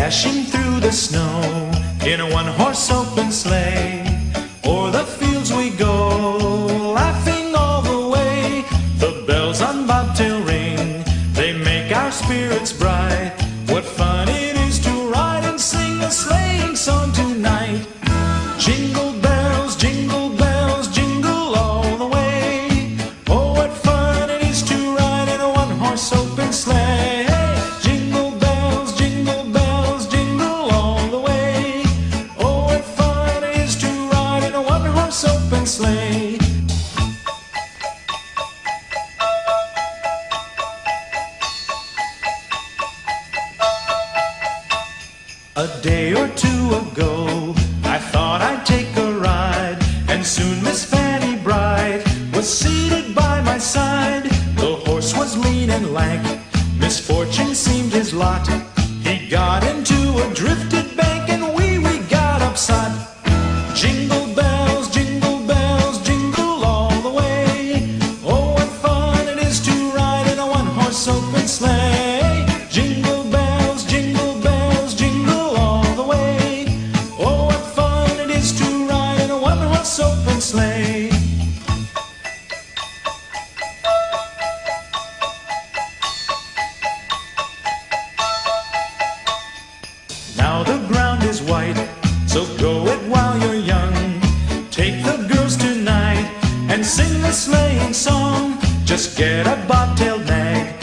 dashing through the snow in a one-horse open sleigh. O'er the fields we go, laughing all the way. The bells on bobtail ring, they make our spirits bright. What fun it is to ride and sing a sleighing song tonight. Jingle bells, jingle bells, jingle all the way. Oh, what fun it is to ride in a one-horse open sleigh. Jingle bells, jingle bells, jingle all the way. Oh, what fun it is to ride in a one-horse open sleigh. A day or two ago, I thought I'd take a ride, and soon Miss Fanny Bright was seated by my side. The horse was lean and lank, misfortune seemed his lot. He got into a drifted bank, and we got upset. Jingle bells, jingle all the way. Oh, what fun it is to ride in a one-horse open sleigh. Jingle bells, jingle all the way. Oh, what fun it is to ride in a one-horse open sleigh. Now the ground is white, so go it while you're young. Take the girls tonight and sing a sleighing song. Just get a bobtailed nag